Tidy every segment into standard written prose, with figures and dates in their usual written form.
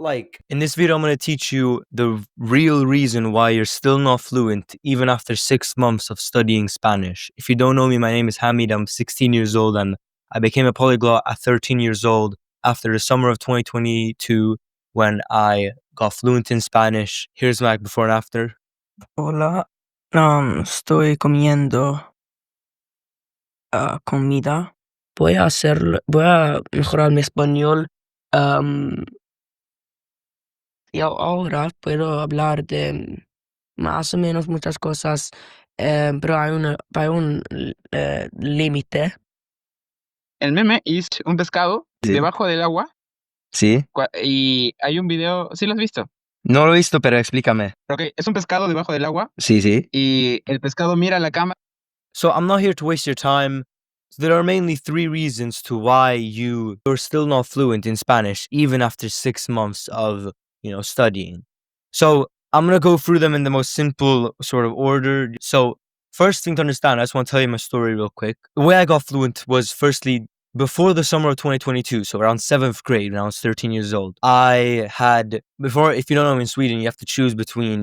Like, in this video, I'm going to teach you the real reason why you're still not fluent, even after 6 months of studying Spanish. If you don't know me, my name is Hamid. I'm 16 years old, and I became a polyglot at 13 years old after the summer of 2022 when I got fluent in Spanish. Here's my before and after. Hola, estoy comiendo comida. Voy a mejorar mi español. Y ahora puedo hablar de más o menos muchas cosas, pero hay un límite. El meme es un pescado Sí. debajo del agua Sí. y hay un video, ¿sí lo has visto? No lo he visto, pero explícame. Ok, es un pescado debajo del agua Sí, sí. y el pescado mira la cámara. So I'm not here to waste your time. There are mainly 3 reasons to why you're still not fluent in Spanish, even after 6 months of, studying. So I'm going to go through them in the most simple sort of order. So first thing to understand, I just want to tell you my story real quick. The way I got fluent was firstly before the summer of 2022, so around 7th grade when I was 13 years old. I had, before, if you don't know, in Sweden, you have to choose between,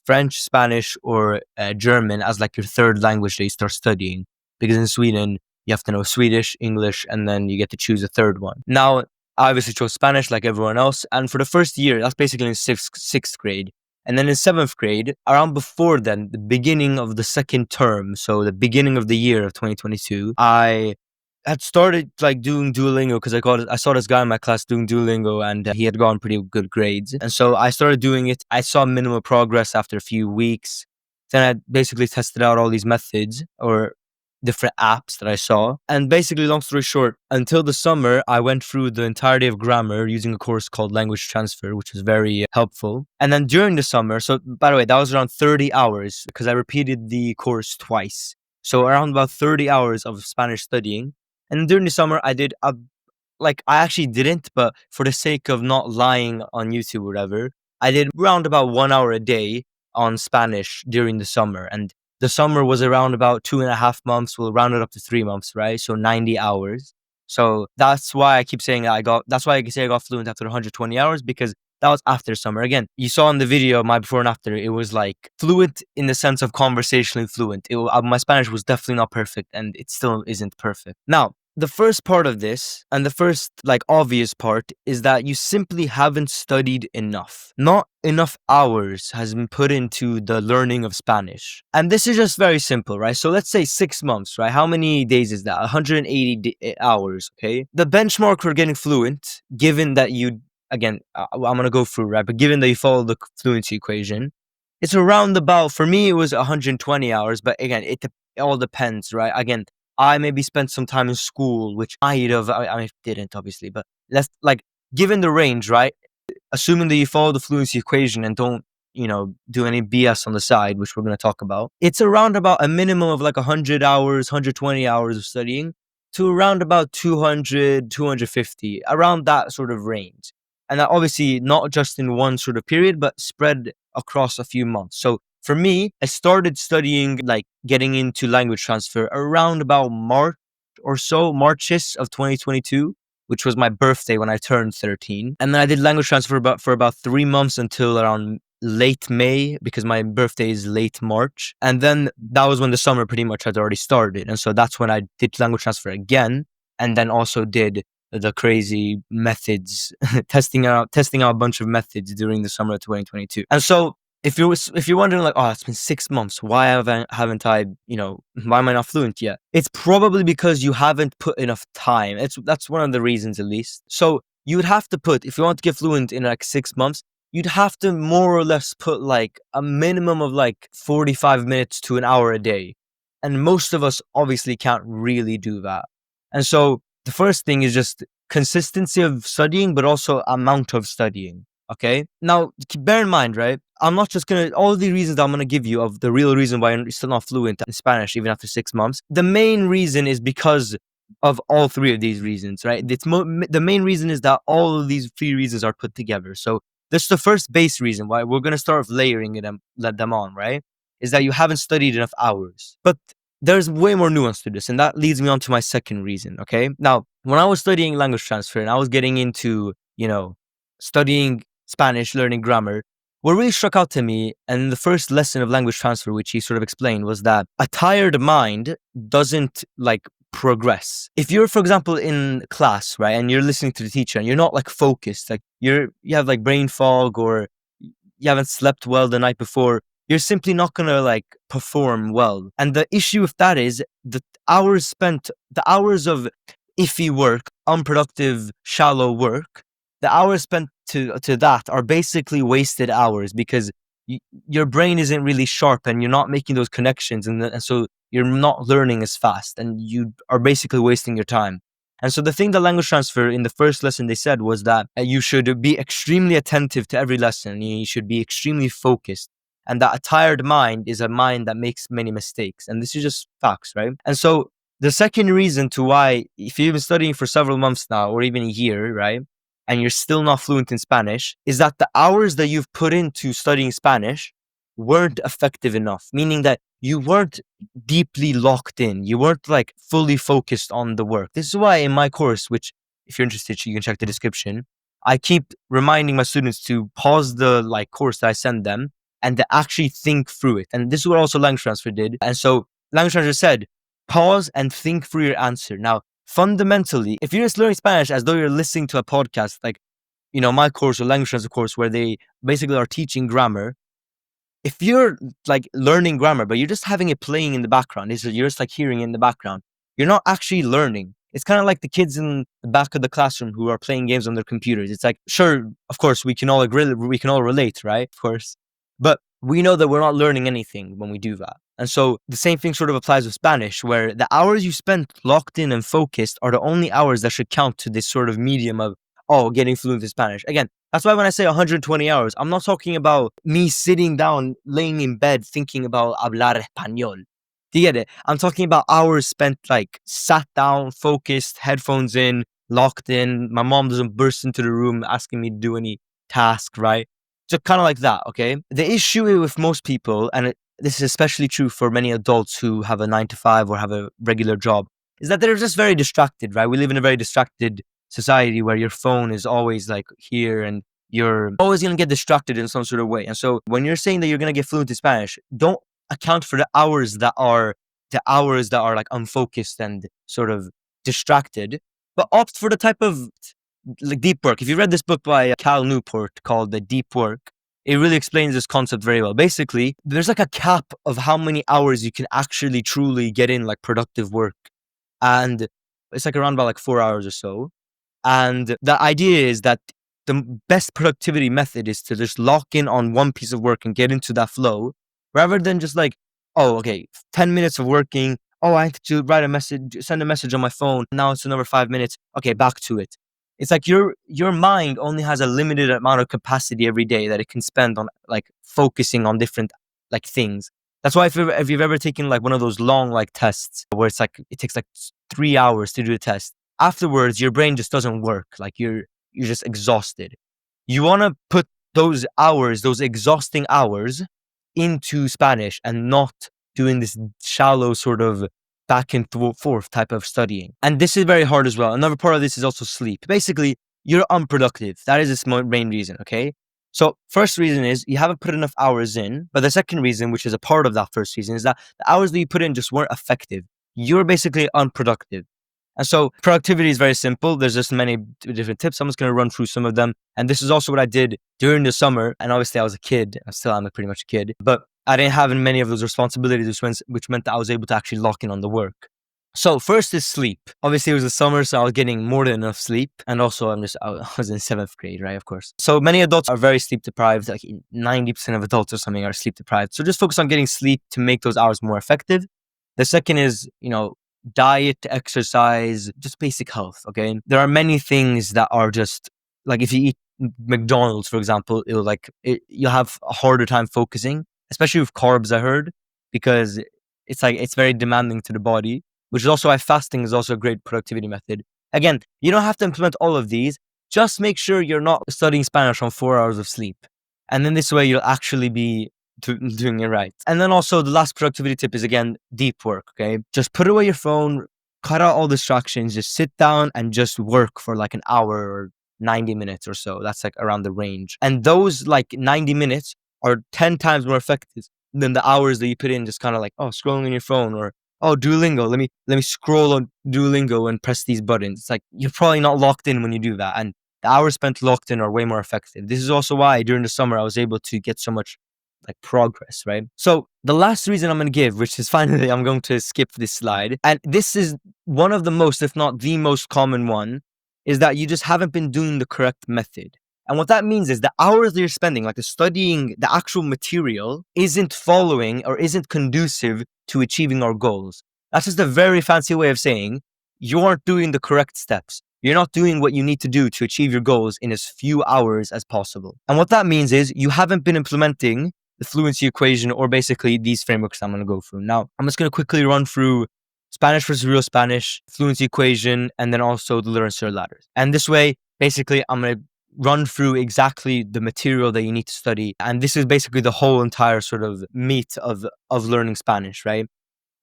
French, Spanish, or German as like your third language that you start studying. Because in Sweden, you have to know Swedish, English, and then you get to choose a third one. Now, I obviously chose Spanish like everyone else. And for the first year, that's basically in sixth grade. And then in 7th grade, around before then, the beginning of the second term, so the beginning of the year of 2022, I had started like doing Duolingo because I saw this guy in my class doing Duolingo, and he had gotten pretty good grades. And so I started doing it. I saw minimal progress after a few weeks. Then I basically tested out all these methods or different apps that I saw. And basically, long story short, until the summer, I went through the entirety of grammar using a course called Language Transfer, which was very helpful. And then during the summer, so by the way, that was around 30 hours because I repeated the course twice. So around about 30 hours of Spanish studying. And during the summer, I did I actually didn't, but for the sake of not lying on YouTube or whatever, I did around about 1 hour a day on Spanish during the summer. And the summer was around about 2.5 months. We'll round it up to 3 months, right? So 90 hours. So that's why I keep saying that's why I can say I got fluent after 120 hours, because that was after summer. Again, you saw in the video, my before and after, it was like fluent in the sense of conversationally fluent. My Spanish was definitely not perfect, and it still isn't perfect. Now, the first part of this, and the first obvious part, is that you simply haven't studied enough. Not enough hours has been put into the learning of Spanish. And this is just very simple, right? So let's say 6 months, right? How many days is that? 180 hours, okay? The benchmark for getting fluent, given that again, I'm going to go through, right? But given that you follow the fluency equation, it's around about, for me, it was 120 hours. But again, it all depends, right? Again, I maybe spent some time in school, which I didn't, obviously. But let's, given the range, right? Assuming that you follow the fluency equation and don't, do any BS on the side, which we're going to talk about, it's around about a minimum of 100 hours, 120 hours of studying to around about 200, 250, around that sort of range. And that obviously not just in one sort of period, but spread across a few months. So for me, I started studying, getting into language transfer around about March or so, Marches of 2022, which was my birthday when I turned 13. And then I did language transfer for about 3 months until around late May, because my birthday is late March. And then that was when the summer pretty much had already started. And so that's when I did language transfer again, and then also did the crazy methods, testing out a bunch of methods during the summer of 2022. And so if you're wondering it's been 6 months, why haven't I, why am I not fluent yet? It's probably because you haven't put enough time. That's one of the reasons, at least. So you would have to put, if you want to get fluent in 6 months, you'd have to more or less put a minimum of 45 minutes to an hour a day. And most of us obviously can't really do that. And so the first thing is just consistency of studying, but also amount of studying. Okay. Now, bear in mind, right? I'm not just all the reasons that I'm gonna give you of the real reason why you're still not fluent in Spanish even after 6 months. The main reason is because of all 3 of these reasons, right? The main reason is that all of these 3 reasons are put together. So this is the first base reason why we're gonna start layering them, let them on, right? Is that you haven't studied enough hours. But there's way more nuance to this, and that leads me on to my second reason, okay? Now, when I was studying language transfer and I was getting into, studying Spanish, learning grammar, what really struck out to me, and the first lesson of language transfer, which he sort of explained, was that a tired mind doesn't like progress. If you're, for example, in class, right, and you're listening to the teacher and you're not like focused, like you have like brain fog or you haven't slept well the night before, you're simply not gonna like perform well. And the issue with that is the the hours of iffy work, unproductive, shallow work, the hours spent to that are basically wasted hours because your brain isn't really sharp and you're not making those connections, and so you're not learning as fast and you are basically wasting your time. And so the thing that language transfer in the first lesson they said was that you should be extremely attentive to every lesson. You should be extremely focused. And that a tired mind is a mind that makes many mistakes. And this is just facts, right? And so the second reason to why, if you've been studying for several months now or even a year, right, and you're still not fluent in Spanish, is that the hours that you've put into studying Spanish weren't effective enough, meaning that you weren't deeply locked in. You weren't like fully focused on the work. This is why in my course, which if you're interested, you can check the description, I keep reminding my students to pause the like course that I send them and to actually think through it. And this is what also language transfer did. And so language transfer said, pause and think through your answer. Now, fundamentally, if you're just learning Spanish as though you're listening to a podcast, like, my course or language transfer course where they basically are teaching grammar, if you're like learning grammar, but you're just having it playing in the background, you're just like hearing it in the background, you're not actually learning. It's kind of like the kids in the back of the classroom who are playing games on their computers. It's like, sure, of course, we can all agree, we can all relate, right? Of course. But we know that we're not learning anything when we do that. And so the same thing sort of applies with Spanish, where the hours you spent locked in and focused are the only hours that should count to this sort of medium of, getting fluent in Spanish. Again, that's why when I say 120 hours, I'm not talking about me sitting down, laying in bed, thinking about hablar español. Do you get it? I'm talking about hours spent like sat down, focused, headphones in, locked in. My mom doesn't burst into the room asking me to do any task, right? Just kind of like that, okay? The issue with most people, and this is especially true for many adults who have a 9 to 5 or have a regular job, is that they're just very distracted, right? We live in a very distracted society where your phone is always like here and you're always going to get distracted in some sort of way. And so when you're saying that you're going to get fluent in Spanish, don't account for the hours that are like unfocused and sort of distracted, but opt for the type of like deep work. If you read this book by Cal Newport called The Deep Work, it really explains this concept very well. Basically, there's like a cap of how many hours you can actually truly get in like productive work. And it's like around about like 4 hours or so. And the idea is that the best productivity method is to just lock in on one piece of work and get into that flow rather than just like, 10 minutes of working. I have to send a message on my phone. Now it's another 5 minutes. Okay, back to it. It's like your mind only has a limited amount of capacity every day that it can spend on like focusing on different like things. That's why if you've ever taken like one of those long like tests where it's like it takes like 3 hours to do the test, afterwards your brain just doesn't work. Like you're just exhausted. You want to put those hours, those exhausting hours, into Spanish and not doing this shallow sort of back and forth type of studying. And this is very hard as well. Another part of this is also sleep. Basically, you're unproductive. That is its main reason, okay? So first reason is you haven't put enough hours in. But the second reason, which is a part of that first reason, is that the hours that you put in just weren't effective. You're basically unproductive. And so productivity is very simple. There's just many different tips. I'm just going to run through some of them. And this is also what I did during the summer. And obviously I was a kid. I still am pretty much a kid. But I didn't have many of those responsibilities, which meant that I was able to actually lock in on the work. So first is sleep. Obviously it was the summer, so I was getting more than enough sleep. And also I was in 7th grade, right? Of course. So many adults are very sleep deprived. Like 90% of adults or something are sleep deprived. So just focus on getting sleep to make those hours more effective. The second is, diet, exercise, just basic health, okay? There are many things that are just, like if you eat McDonald's, for example, you'll have a harder time focusing, especially with carbs, I heard, because it's very demanding to the body, which is also why fasting is also a great productivity method. Again, you don't have to implement all of these. Just make sure you're not studying Spanish on 4 hours of sleep. And then this way you'll actually be doing it right. And then also the last productivity tip is, again, deep work, okay? Just put away your phone, cut out all distractions, just sit down and just work for like an hour or 90 minutes or so. That's like around the range. And those like 90 minutes are 10 times more effective than the hours that you put in just kind of like, oh, scrolling on your phone, or oh, Duolingo, let me scroll on Duolingo and press these buttons. It's like you're probably not locked in when you do that. And the hours spent locked in are way more effective. This is also why during the summer I was able to get so much like progress, right? So the last reason I'm going to give, which is finally, I'm going to skip this slide. And this is one of the most, if not the most common one, is that you just haven't been doing the correct method. And what that means is the hours that you're spending, like the studying the actual material, isn't following or isn't conducive to achieving our goals. That's just a very fancy way of saying you aren't doing the correct steps. You're not doing what you need to do to achieve your goals in as few hours as possible. And what that means is you haven't been implementing the fluency equation, or basically these frameworks I'm going to go through. Now, I'm just going to quickly run through Spanish versus real Spanish, fluency equation, and then also the learn sir ladders. And this way, basically, I'm going to run through exactly the material that you need to study. And this is basically the whole entire sort of meat of learning Spanish, right?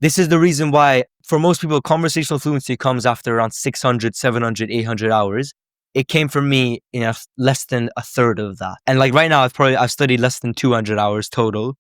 This is the reason why, for most people, conversational fluency comes after around 600, 700, 800 hours. It came from me in less than a third of that. And like right now, I've studied less than 200 hours total,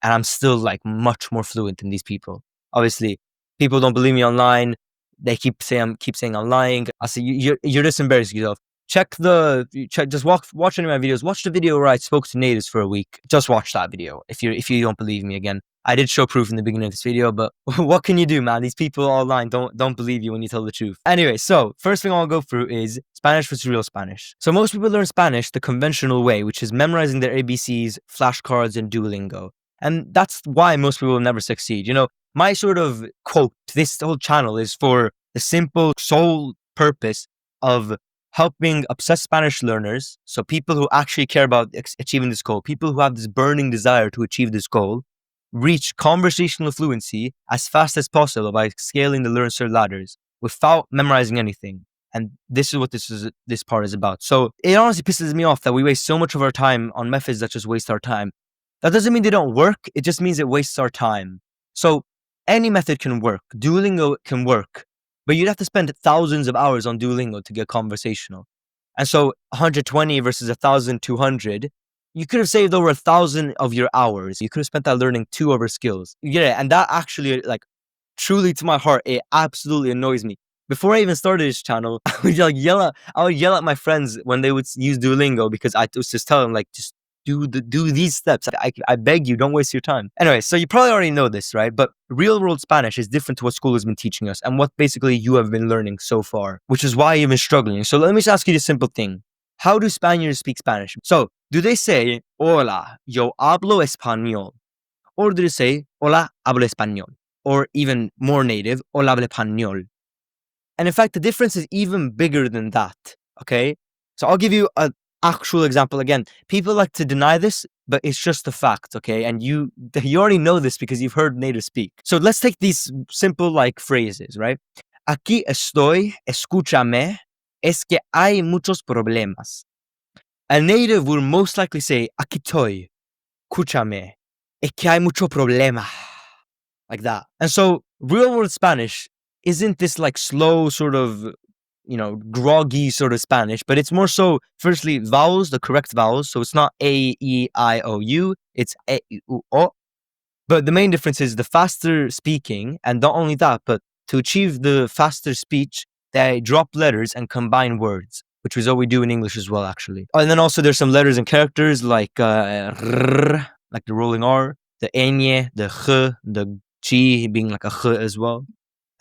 and I'm still like much more fluent than these people. Obviously, people don't believe me online. They keep saying I'm lying. I say you're just embarrassing yourself. Just watch any of my videos. Watch the video where I spoke to natives for a week. Just watch that video if you don't believe me again. I did show proof in the beginning of this video, but what can you do, man? These people online don't believe you when you tell the truth. Anyway, so first thing I'll go through is Spanish versus real Spanish. So most people learn Spanish the conventional way, which is memorizing their ABCs, flashcards, and Duolingo. And that's why most people will never succeed. You know, my sort of quote to this whole channel is for the simple sole purpose of helping obsessed Spanish learners, so people who actually care about achieving this goal, people who have this burning desire to achieve this goal, reach conversational fluency as fast as possible by scaling the learn sir ladders without memorizing anything. And this is what this part is about. So it honestly pisses me off that we waste so much of our time on methods that just waste our time. That doesn't mean they don't work. It just means it wastes our time. So any method can work. Duolingo can work, but you'd have to spend thousands of hours on Duolingo to get conversational. And so 120 versus 1,200, you could have saved over 1,000 of your hours. You could have spent that learning 2 other skills. You get it? And that actually, like, truly to my heart, it absolutely annoys me. Before I even started this channel, I would yell at my friends when they would use Duolingo, because I was just telling them, like, just do these steps. I beg you, don't waste your time. Anyway, so you probably already know this, right? But real world Spanish is different to what school has been teaching us and what basically you have been learning so far, which is why you've been struggling. So let me just ask you this simple thing. How do Spaniards speak Spanish? So do they say, hola, yo hablo español? Or do they say, hola, hablo español? Or even more native, hola, hablo español? And in fact, the difference is even bigger than that, okay? So I'll give you an actual example. Again, people like to deny this, but it's just a fact, okay? And you already know this because you've heard natives speak. So let's take these simple like phrases, right? Aquí estoy, escúchame, es que hay muchos problemas. A native will most likely say, aquí estoy, escúchame, es que hay mucho problema. Like that. And so real world Spanish isn't this like slow sort of, you know, groggy sort of Spanish, but it's more so, firstly, vowels, the correct vowels. So it's not A, E, I, O, U, it's E, I, U, O. But the main difference is the faster speaking, and not only that, but to achieve the faster speech, they drop letters and combine words, which is what we do in English as well, actually. And then also there's some letters and characters like R, like the rolling R, the ñ, the Ch, the G being like a Ch as well.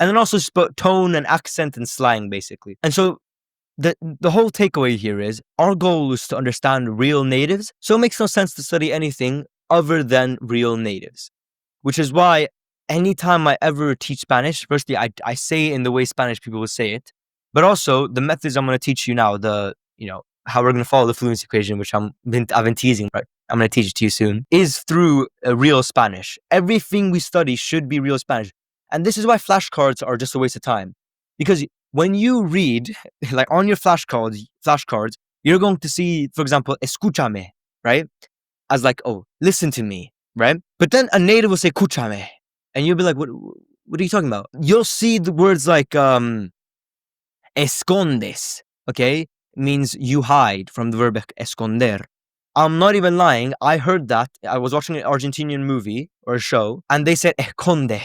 And then also tone and accent and slang, basically. And so the whole takeaway here is our goal is to understand real natives. So it makes no sense to study anything other than real natives, which is why anytime I ever teach Spanish, firstly, I say it in the way Spanish people would say it, but also the methods I'm going to teach you now, how we're going to follow the fluency equation, which I've been teasing, right? I'm going to teach it to you soon, is through real Spanish. Everything we study should be real Spanish. And this is why flashcards are just a waste of time. Because when you read, like on your flashcards, you're going to see, for example, escúchame, right? As like, oh, listen to me, right? But then a native will say, escúchame. And you'll be like, what are you talking about? You'll see the words like, escondes, okay? means you hide, from the verb esconder. I'm not even lying. I heard that. I was watching an Argentinian movie or a show, and they said esconde.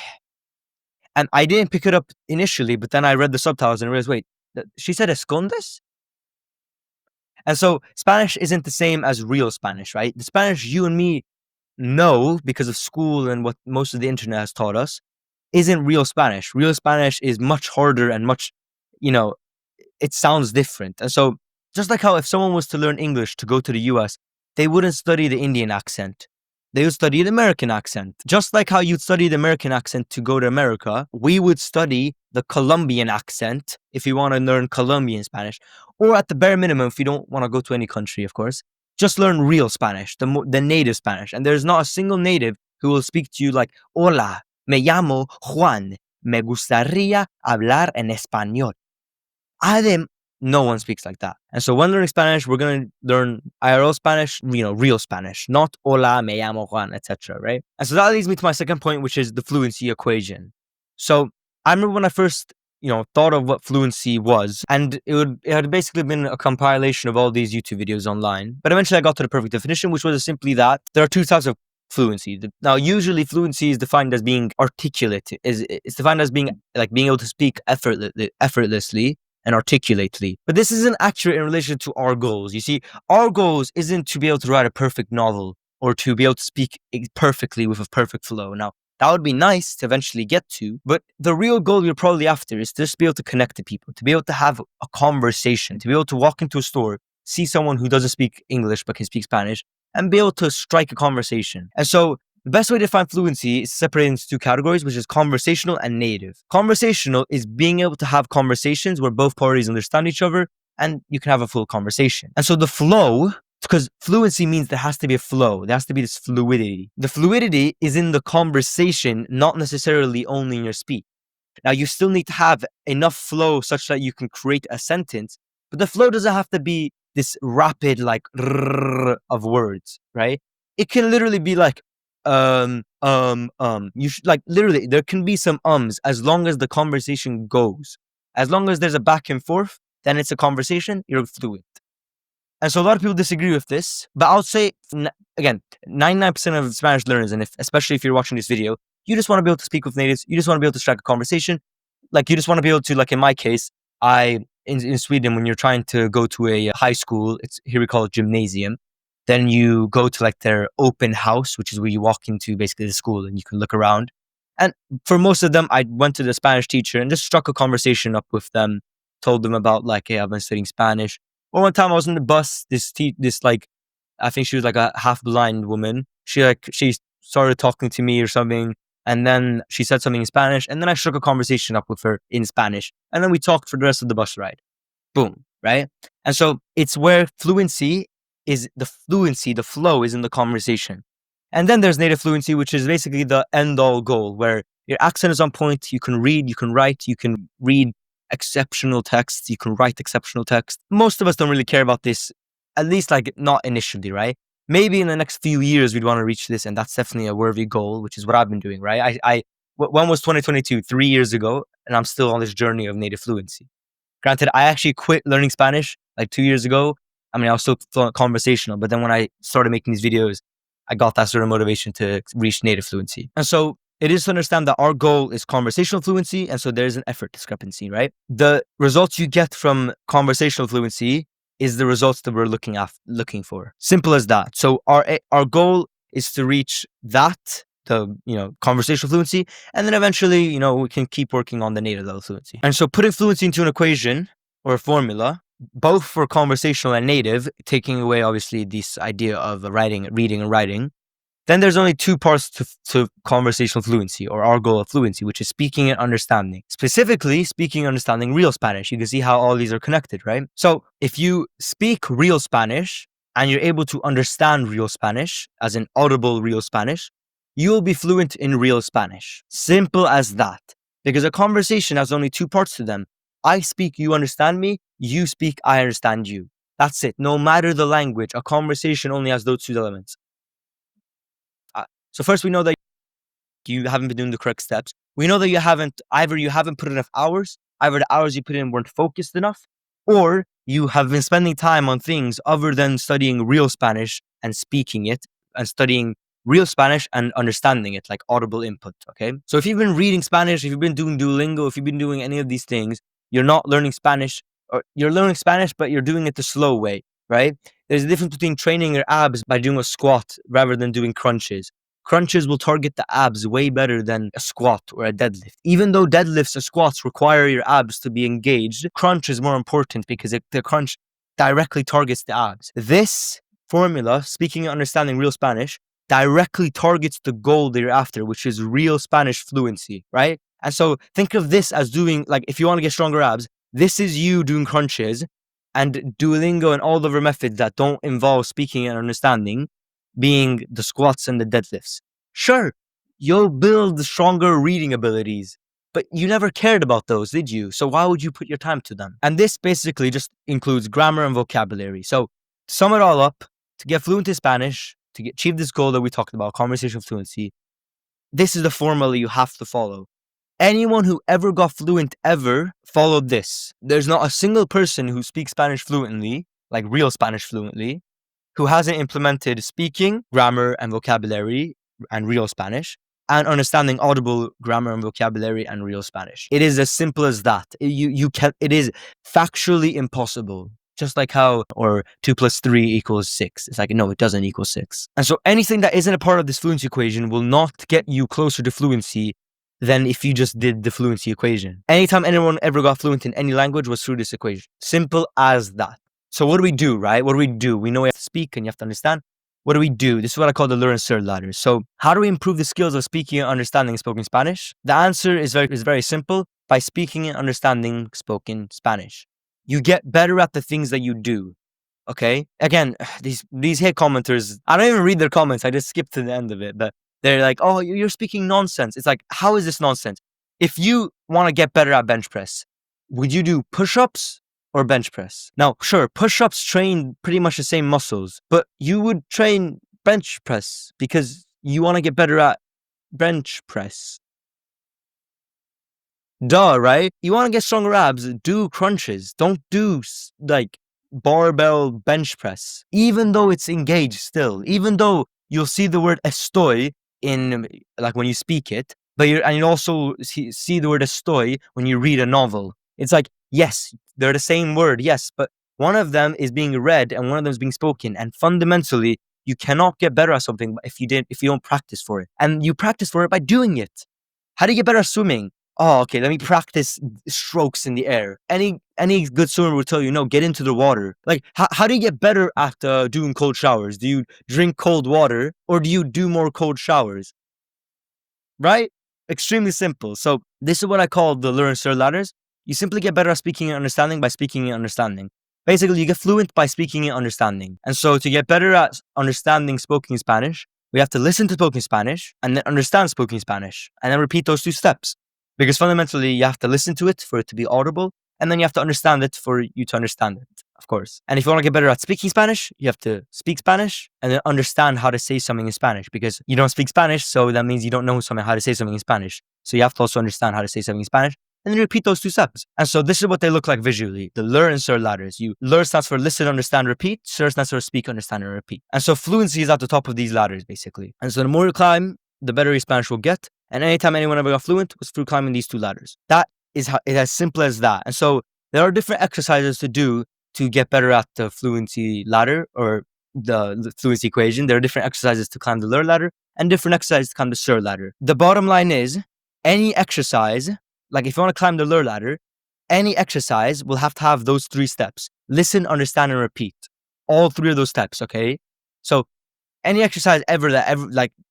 And I didn't pick it up initially, but then I read the subtitles and realized, wait, she said escondes? And so Spanish isn't the same as real Spanish, right? The Spanish you and me know because of school and what most of the internet has taught us isn't real Spanish. Real Spanish is much harder and much, you know, it sounds different. And so just like how if someone was to learn English to go to the US, they wouldn't study the Indian accent. They would study the American accent. Just like how you'd study the American accent to go to America, we would study the Colombian accent if you want to learn Colombian Spanish. Or at the bare minimum, if you don't want to go to any country, of course, just learn real Spanish, the native Spanish. And there's not a single native who will speak to you like, hola, me llamo Juan, me gustaría hablar en español. No one speaks like that. And so when learning Spanish, we're going to learn IRL Spanish, real Spanish, not hola, me llamo Juan, etc. Right? And so that leads me to my second point, which is the fluency equation. So I remember when I first, thought of what fluency was, and it had basically been a compilation of all these YouTube videos online. But eventually I got to the perfect definition, which was simply that there are two types of fluency. Now, usually fluency is defined as being articulate. It's defined as being like being able to speak effortlessly and articulately. But this isn't accurate in relation to our goals. You see, our goals isn't to be able to write a perfect novel or to be able to speak perfectly with a perfect flow. Now, that would be nice to eventually get to, but the real goal you're probably after is to just be able to connect to people, to be able to have a conversation, to be able to walk into a store, see someone who doesn't speak English but can speak Spanish, and be able to strike a conversation. And so the best way to define fluency is separated into two categories, which is conversational and native. Conversational is being able to have conversations where both parties understand each other and you can have a full conversation. And so the flow, because fluency means there has to be a flow, there has to be this fluidity. The fluidity is in the conversation, not necessarily only in your speech. Now, you still need to have enough flow such that you can create a sentence, but the flow doesn't have to be this rapid, like, of words, right? It can literally be like, you should, like, literally, there can be some ums as long as the conversation goes. As long as there's a back and forth, then it's a conversation, you're fluent. And so a lot of people disagree with this, but I would say, again, 99% of Spanish learners, and especially if you're watching this video, you just want to be able to speak with natives. You just want to be able to strike a conversation. Like, you just want to be able to, like in my case, in Sweden, when you're trying to go to a high school, here we call it gymnasium. Then you go to like their open house, which is where you walk into basically the school and you can look around. And for most of them, I went to the Spanish teacher and just struck a conversation up with them, told them about like, hey, I've been studying Spanish. Or one time I was in the bus, this like, I think she was like a half blind woman. She started talking to me or something. And then she said something in Spanish. And then I struck a conversation up with her in Spanish. And then we talked for the rest of the bus ride. Boom. Right. And so it's where fluency, the flow is in the conversation. And then there's native fluency, which is basically the end all goal, where your accent is on point. You can read, you can write, you can read exceptional texts, you can write exceptional text. Most of us don't really care about this, at least like not initially, right? Maybe in the next few years we'd want to reach this, and that's definitely a worthy goal, which is what I've been doing, right? When was 2022? 3 years ago, and I'm still on this journey of native fluency. Granted, I actually quit learning Spanish like 2 years ago. I mean, I was still conversational, but then when I started making these videos, I got that sort of motivation to reach native fluency. And so it is to understand that our goal is conversational fluency, and so there's an effort discrepancy, right? The results you get from conversational fluency is the results that we're looking for. Simple as that. So our goal is to reach that, the conversational fluency, and then eventually, we can keep working on the native level fluency. And so putting fluency into an equation or a formula, both for conversational and native, taking away obviously this idea of reading and writing, then there's only two parts to conversational fluency, or our goal of fluency, which is speaking and understanding. Specifically, speaking and understanding real Spanish. You can see how all these are connected, right? So if you speak real Spanish and you're able to understand real Spanish, as in audible real Spanish, you will be fluent in real Spanish. Simple as that. Because a conversation has only two parts to them. I speak, you understand me. You speak, I understand you. That's it. No matter the language, a conversation only has those two elements. So first, we know that you haven't been doing the correct steps. We know that you haven't put enough hours, either the hours you put in weren't focused enough, or you have been spending time on things other than studying real Spanish and speaking it, and studying real Spanish and understanding it, like audible input, okay? So if you've been reading Spanish, if you've been doing Duolingo, if you've been doing any of these things, you're not learning Spanish, or you're learning Spanish, but you're doing it the slow way, right? There's a difference between training your abs by doing a squat rather than doing crunches. Crunches will target the abs way better than a squat or a deadlift. Even though deadlifts and squats require your abs to be engaged, crunch is more important because the crunch directly targets the abs. This formula, speaking and understanding real Spanish, directly targets the goal that you're after, which is real Spanish fluency, right? And so think of this as doing, like, if you want to get stronger abs, this is you doing crunches, and Duolingo and all the other methods that don't involve speaking and understanding being the squats and the deadlifts. Sure, you'll build stronger reading abilities, but you never cared about those, did you? So why would you put your time to them? And this basically just includes grammar and vocabulary. So to sum it all up, to get fluent in Spanish, to achieve this goal that we talked about, conversational fluency, this is the formula you have to follow. Anyone who ever got fluent ever followed this. There's not a single person who speaks Spanish fluently, like real Spanish fluently, who hasn't implemented speaking, grammar, and vocabulary, and real Spanish, and understanding audible grammar and vocabulary and real Spanish. It is as simple as that. It is factually impossible. Just like how, or 2 + 3 = 6. It's like, no, it doesn't equal 6. And so anything that isn't a part of this fluency equation will not get you closer to fluency than if you just did the fluency equation. Anytime anyone ever got fluent in any language was through this equation. Simple as that. So what do we do, right? What do we do? We know we have to speak and you have to understand. What do we do? This is what I call the learn and learn ladder. So how do we improve the skills of speaking and understanding spoken Spanish? The answer is very simple. By speaking and understanding spoken Spanish. You get better at the things that you do. Okay? Again, these hate commenters, I don't even read their comments. I just skip to the end of it. But they're like, oh, you're speaking nonsense. It's like, how is this nonsense? If you want to get better at bench press, would you do push-ups or bench press? Now, sure, push-ups train pretty much the same muscles, but you would train bench press because you want to get better at bench press. Duh, right? You want to get stronger abs, do crunches. Don't do like barbell bench press. Even though it's engaged still, even though you'll see the word estoy in, like, when you speak it, but you also see the word estoy when you read a novel. It's like, yes, they're the same word, yes, but one of them is being read and one of them is being spoken. And fundamentally, you cannot get better at something if you don't practice for it. And you practice for it by doing it. How do you get better at swimming? Oh, okay, let me practice strokes in the air. Any good swimmer will tell you, no, get into the water. Like, how do you get better at doing cold showers? Do you drink cold water or do you do more cold showers? Right? Extremely simple. So this is what I call the learn and learn ladders. You simply get better at speaking and understanding by speaking and understanding. Basically, you get fluent by speaking and understanding. And so to get better at understanding spoken Spanish, we have to listen to spoken Spanish and then understand spoken Spanish and then repeat those 2 steps. Because fundamentally, you have to listen to it for it to be audible, and then you have to understand it for you to understand it, of course. And if you want to get better at speaking Spanish, you have to speak Spanish and then understand how to say something in Spanish, because you don't speak Spanish, so that means you don't know how to say something in Spanish. So you have to also understand how to say something in Spanish, and then repeat those 2 steps. And so this is what they look like visually, the learn and learn ladders. Learn stands for listen, understand, repeat. Learn stands for speak, understand, and repeat. And so fluency is at the top of these ladders, basically. And so the more you climb, the better your Spanish will get. And anytime anyone ever got fluent was through climbing these 2 ladders. That is how it's as simple as that. And so there are different exercises to do to get better at the fluency ladder or the fluency equation. There are different exercises to climb the learn ladder and different exercises to climb the SIR ladder. The bottom line is any exercise, like if you want to climb the learn ladder, any exercise will have to have those 3 steps. Listen, understand, and repeat. All 3 of those steps, okay? So any exercise ever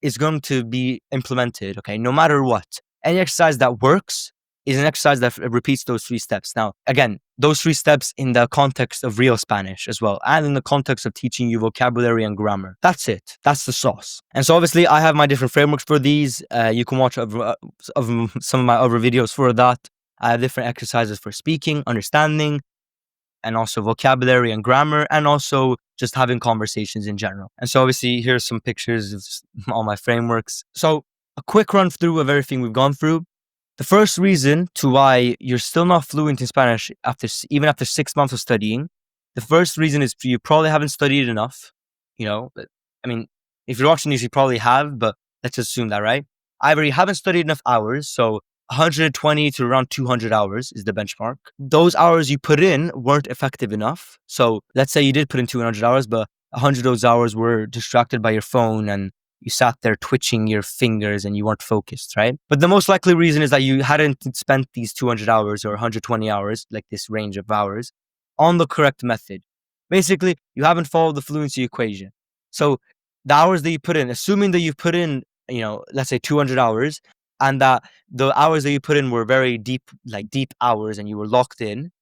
is going to be implemented, okay, no matter what. Any exercise that works is an exercise that repeats those 3 steps. Now, again, those 3 steps in the context of real Spanish as well, and in the context of teaching you vocabulary and grammar. That's it. That's the sauce. And so obviously, I have my different frameworks for these. You can watch some of my other videos for that. I have different exercises for speaking, understanding, and also vocabulary and grammar, and also just having conversations in general. And so obviously, here's some pictures of all my frameworks. So a quick run through of everything we've gone through. The first reason to why you're still not fluent in Spanish even after 6 months of studying, the first reason is you probably haven't studied enough. I mean, if you're watching this, you probably have, but let's assume that, right? Either you haven't studied enough hours, so 120 to around 200 hours is the benchmark. Those hours you put in weren't effective enough. So let's say you did put in 200 hours, but 100 of those hours were distracted by your phone and you sat there twitching your fingers and you weren't focused, right? But the most likely reason is that you hadn't spent these 200 hours or 120 hours, like this range of hours, on the correct method. Basically, you haven't followed the fluency equation. So the hours that you put in, assuming that you've put in, let's say 200 hours, and that the hours that you put in were very deep, like deep hours, and you were locked in,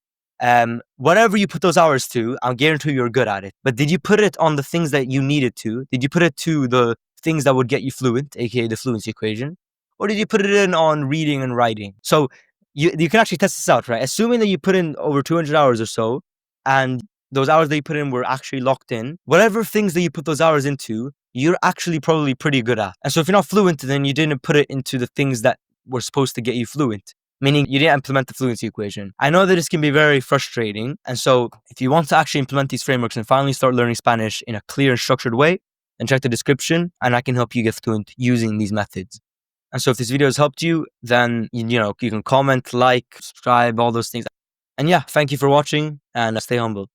whatever you put those hours to, I'll guarantee you're good at it. But did you put it on the things that you needed to? Did you put it to the things that would get you fluent, aka the fluency equation? Or did you put it in on reading and writing? So you can actually test this out, right? Assuming that you put in over 200 hours or so, and those hours that you put in were actually locked in, whatever things that you put those hours into, you're actually probably pretty good at. And so if you're not fluent, then you didn't put it into the things that were supposed to get you fluent, meaning you didn't implement the fluency equation. I know that this can be very frustrating. And so if you want to actually implement these frameworks and finally start learning Spanish in a clear and structured way, then check the description and I can help you get fluent using these methods. And so if this video has helped you, then, you can comment, like, subscribe, all those things. And yeah, thank you for watching and stay humble.